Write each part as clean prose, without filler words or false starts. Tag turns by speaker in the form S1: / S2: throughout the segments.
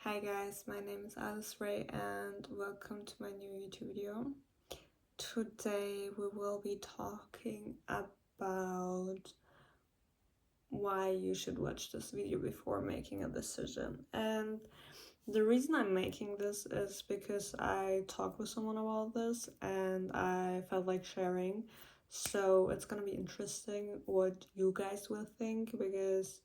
S1: Hi guys, my name is Ayliz Ray and welcome to my new YouTube video. Today we will be talking about why you should watch this video before making a decision. And the reason I'm making this is because I talked with someone about this and I felt like sharing. So it's gonna be interesting what you guys will think, because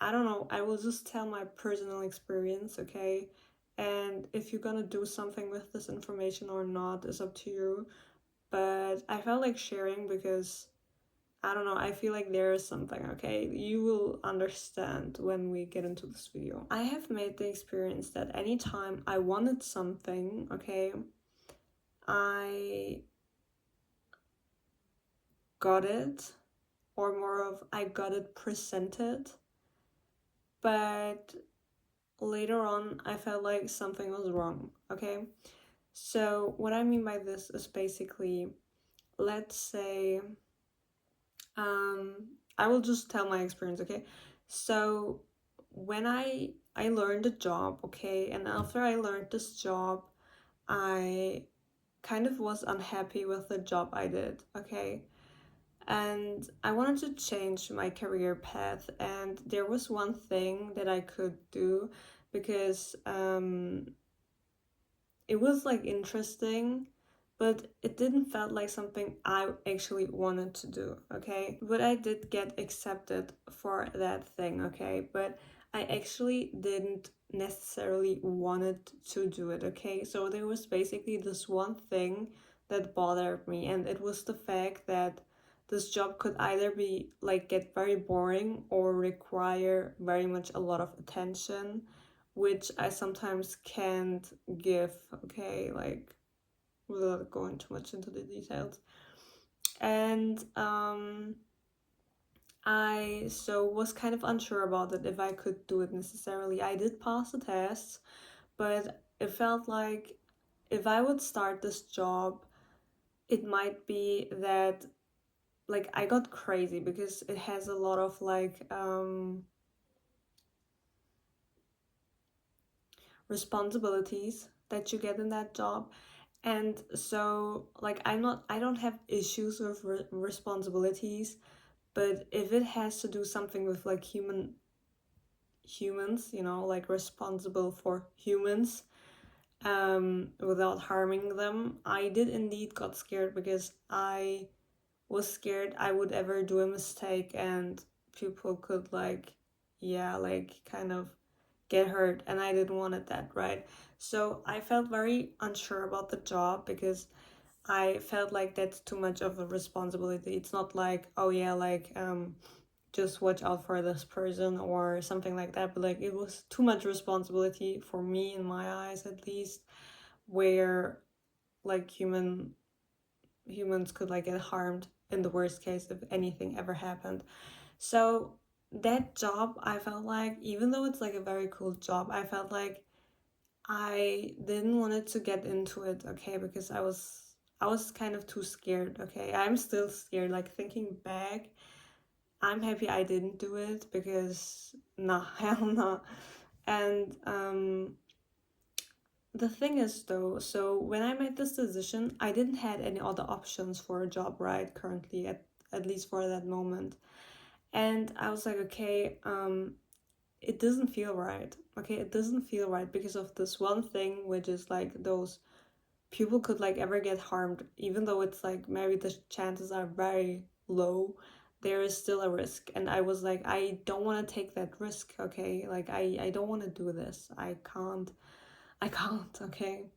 S1: I don't know, I will just tell my personal experience, okay? And if you're gonna do something with this information or not is up to you. But I felt like sharing because, I don't know, I feel like there is something, okay? You will understand when we get into this video. I have made the experience that anytime I wanted something, okay, I got it, or more of I got it presented, but later on I felt like something was wrong, okay? So what I mean by this is basically, let's say, I will just tell my experience, okay? So when I learned a job, okay, and after I learned this job, I kind of was unhappy with the job I did, okay? And I wanted to change my career path, and there was one thing that I could do because it was like interesting, but it didn't felt like something I actually wanted to do, okay? But I did get accepted for that thing, okay? But I actually didn't necessarily wanted to do it, okay? So there was basically this one thing that bothered me, and it was the fact that this job could either be like get very boring or require very much a lot of attention, which I sometimes can't give, okay, like without going too much into the details. And I was kind of unsure about it, if I could do it necessarily. I did pass the tests, but it felt like if I would start this job, it might be that like I got crazy, because it has a lot of like responsibilities that you get in that job. And so like I don't have issues with responsibilities, but if it has to do something with like humans, you know, like responsible for humans, without harming them, I did indeed got scared, because I was scared I would ever do a mistake and people could like, yeah, like kind of get hurt, and I didn't want it that, right? So I felt very unsure about the job, because I felt like that's too much of a responsibility. It's not like, oh yeah, like just watch out for this person or something like that, but like it was too much responsibility for me, in my eyes at least, where like humans could like get harmed in the worst case if anything ever happened. So that job, I felt like, even though it's like a very cool job, I felt like I didn't want it to get into it, okay, because I was kind of too scared, okay? I'm still scared, like thinking back. I'm happy I didn't do it, because nah, hell no. And the thing is though, so when I made this decision, I didn't had any other options for a job, right, currently, at least for that moment. And I was like, okay, it doesn't feel right, okay? It doesn't feel right because of this one thing, which is like those people could like ever get harmed, even though it's like maybe the chances are very low, there is still a risk. And I was like, I don't want to take that risk, okay? Like I don't want to do this. I can't, okay?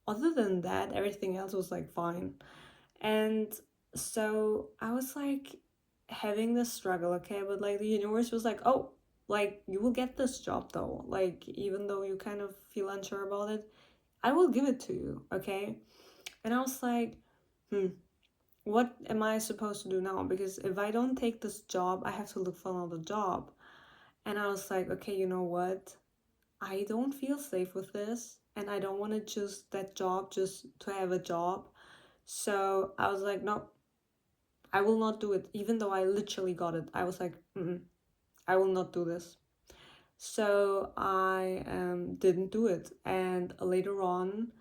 S1: Other than that, everything else was like fine. And so I was like having this struggle, okay? But like the universe was like, oh, like you will get this job though. Like even though you kind of feel unsure about it, I will give it to you, okay? And I was like, what am I supposed to do now? Because if I don't take this job, I have to look for another job. And I was like, okay, you know what? I don't feel safe with this, and I don't want to choose that job just to have a job. So I was like, no, I will not do it, even though I literally got it. I was like, I will not do this. So I didn't do it. And later on,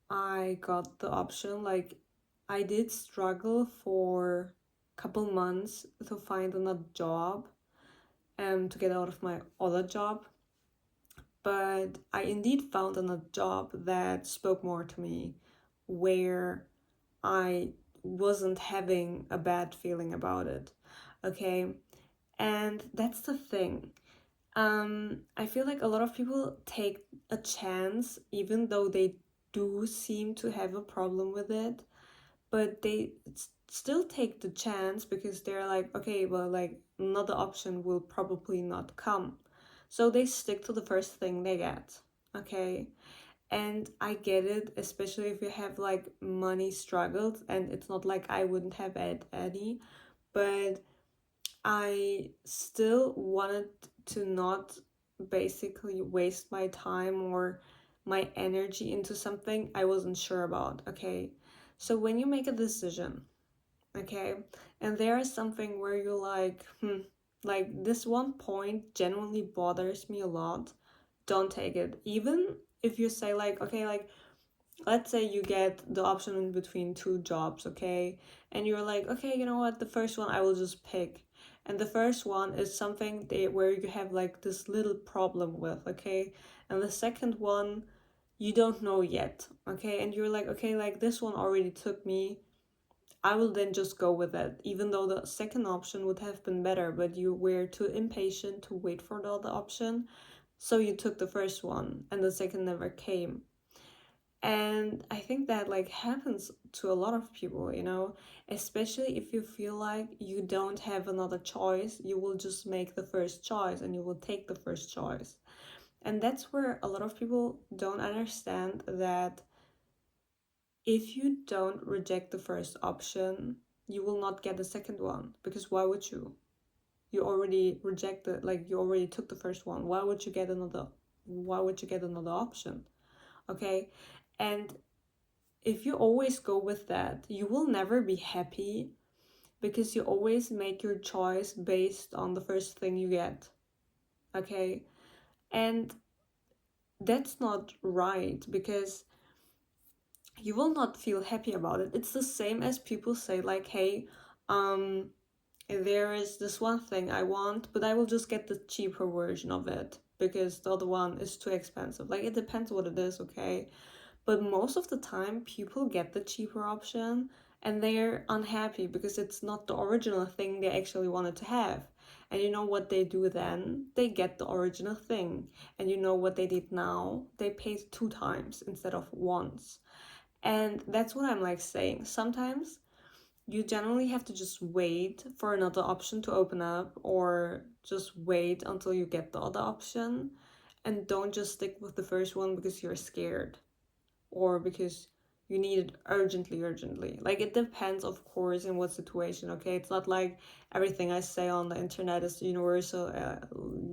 S1: I got the option. Like, I did struggle for a couple months to find another job to get out of my other job. But I indeed found another job that spoke more to me, where I wasn't having a bad feeling about it. Okay. And that's the thing. I feel like a lot of people take a chance, even though they do seem to have a problem with it, but they still take the chance because they're like, okay, well, like another option will probably not come. So they stick to the first thing they get. Okay. And I get it, especially if you have like money struggles, and it's not like I wouldn't have had any, but I still wanted to not basically waste my time or my energy into something I wasn't sure about, okay? So when you make a decision, okay, and there is something where you're like this one point genuinely bothers me a lot, don't take it. Even if you say like, okay, like let's say you get the option in between two jobs, okay? And you're like, okay, you know what? The first one I will just pick. And the first one is something where you have like this little problem with, okay? And the second one, you don't know yet, okay? And you're like, okay, like this one already took me. I will then just go with it, even though the second option would have been better, but you were too impatient to wait for the other option. So you took the first one, and the second never came. And I think that like happens to a lot of people, especially if you feel like you don't have another choice, you will just make the first choice and you will take the first choice. And that's where a lot of people don't understand that if you don't reject the first option, you will not get the second one, because why would you? You already rejected, like you already took the first one. Why would you get another option? Okay? And if you always go with that, you will never be happy because you always make your choice based on the first thing you get. Okay? And that's not right because you will not feel happy about it. It's the same as people say, like, hey, um, there is this one thing I want, but I will just get the cheaper version of it because the other one is too expensive. Like, it depends what it is, okay? But most of the time, people get the cheaper option and they're unhappy because it's not the original thing they actually wanted to have. And you know what they do then? They get the original thing. And you know what they did now? They paid 2 times instead of once. And that's what I'm like saying. Sometimes you generally have to just wait for another option to open up or just wait until you get the other option. And don't just stick with the first one because you're scared or because you need it urgently. Like, it depends, of course, in what situation, okay? It's not like everything I say on the internet is universal,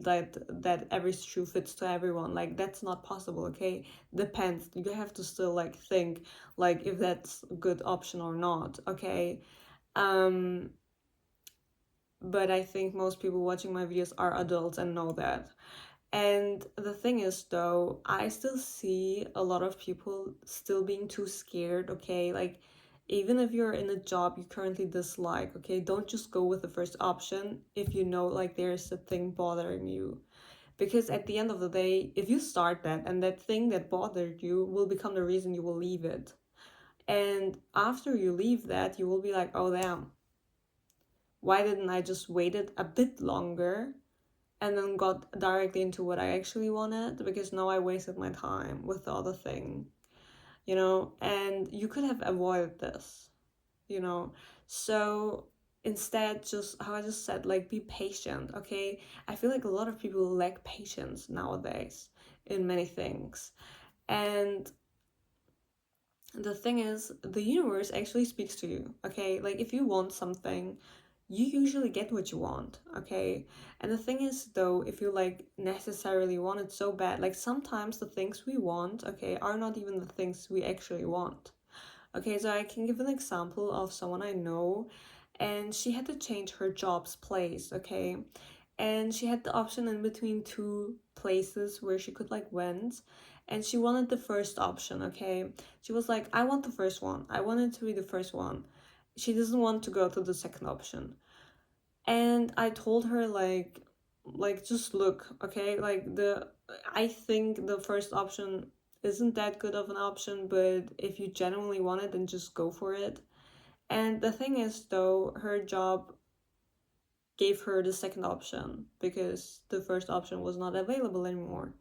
S1: that every shoe fits to everyone. Like, that's not possible, okay? Depends. You have to still like think like if that's a good option or not, okay? um but I think most people watching my videos are adults and know that. And the thing is, though, I still see a lot of people still being too scared, okay? Like, even if you're in a job you currently dislike, okay, don't just go with the first option if you know, like, there's a thing bothering you. Because at the end of the day, if you start that and that thing that bothered you will become the reason you will leave it. And after you leave that, you will be like, oh, damn, why didn't I just waited a bit longer and then got directly into what I actually wanted, because now I wasted my time with the other thing, and you could have avoided this, you know. So instead, just how I just said, like, be patient, okay? I feel like a lot of people lack patience nowadays in many things. And the thing is, the universe actually speaks to you, okay? Like, if you want something, you usually get what you want, okay? And the thing is, though, if you like necessarily want it so bad, like sometimes the things we want, okay, are not even the things we actually want. Okay, so I can give an example of someone I know, and she had to change her job's place, okay? And she had the option in between two places where she could like went, and she wanted the first option. Okay, she was like, I want the first one, I wanted to be the first one. She doesn't want to go to the second option. And I told her like just look, okay, like I think the first option isn't that good of an option, but if you genuinely want it, then just go for it. And the thing is, though, her job gave her the second option because the first option was not available anymore.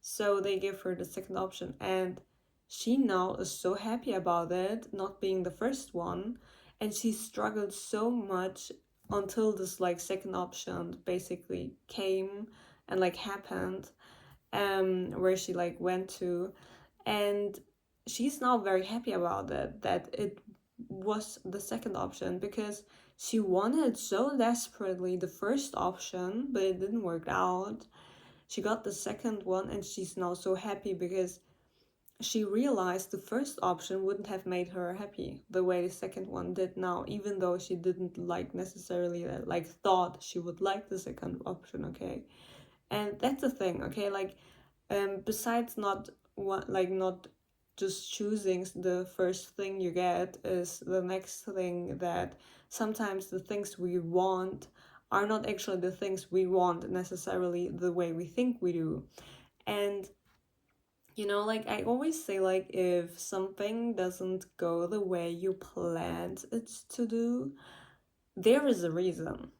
S1: So they gave her the second option, and she now is so happy about it, not being the first one. And she struggled so much until this like second option basically came and like happened, where she like went to. And she's now very happy about it, that it was the second option, because she wanted so desperately the first option, but it didn't work out. She got the second one, and she's now so happy because she realized the first option wouldn't have made her happy the way the second one did now, even though she didn't like necessarily like thought she would like the second option. Okay, and that's the thing. Okay, like besides not what like not just choosing the first thing you get, is the next thing that sometimes the things we want are not actually the things we want necessarily the way we think we do. And like I always say, like if something doesn't go the way you planned it to do, there is a reason.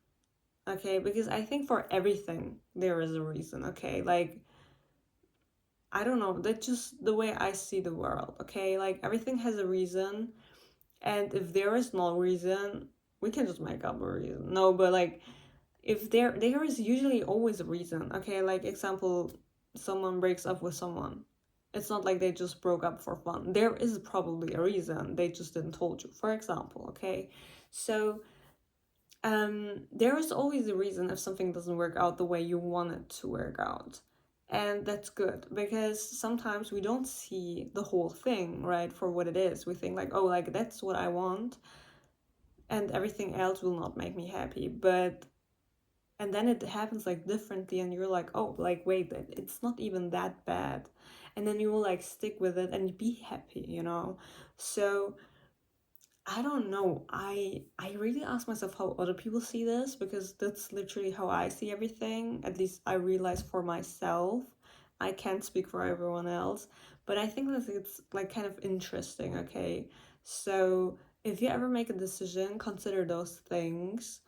S1: Okay, because I think for everything there is a reason. Okay, like I don't know, that's just the way I see the world. Okay, like everything has a reason, and if there is no reason, we can just make up a reason. No, but like if there is usually always a reason. Okay, like example, someone breaks up with someone, it's not like they just broke up for fun. There is probably a reason, they just didn't told you, for example. Okay, so there is always a reason if something doesn't work out the way you want it to work out. And that's good, because sometimes we don't see the whole thing, right, for what it is. We think like, oh, like that's what I want, and everything else will not make me happy. And then it happens like differently, and you're like, oh, like wait, it's not even that bad. And then you will like stick with it and be happy. So I don't know. I really ask myself how other people see this, because that's literally how I see everything. At least I realize for myself. I can't speak for everyone else, but I think that it's like kind of interesting. Okay, so if you ever make a decision, consider those things.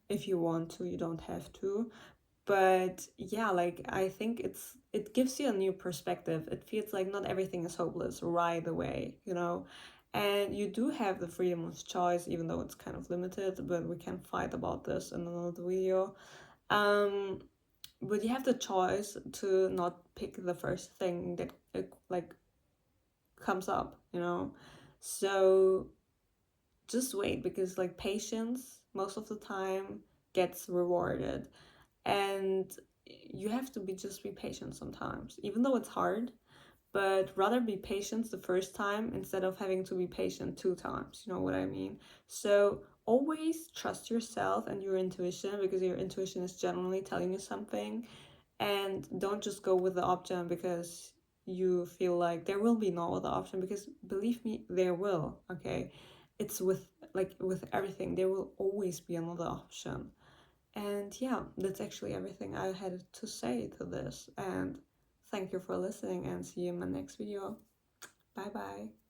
S1: If you want to, you don't have to. But yeah, like I think it gives you a new perspective. It feels like not everything is hopeless right away. And you do have the freedom of choice, even though it's kind of limited, but we can fight about this in another video. But you have the choice to not pick the first thing that like comes up. So just wait, because like patience most of the time gets rewarded. And you have to be patient sometimes, even though it's hard. But rather be patient the first time instead of having to be patient 2 times. You know what I mean? So always trust yourself and your intuition, because your intuition is generally telling you something. And don't just go with the option because you feel like there will be no other option, because believe me, there will. Okay, it's with everything, there will always be another option. And yeah, that's actually everything I had to say to this. And thank you for listening, and see you in my next video. Bye bye.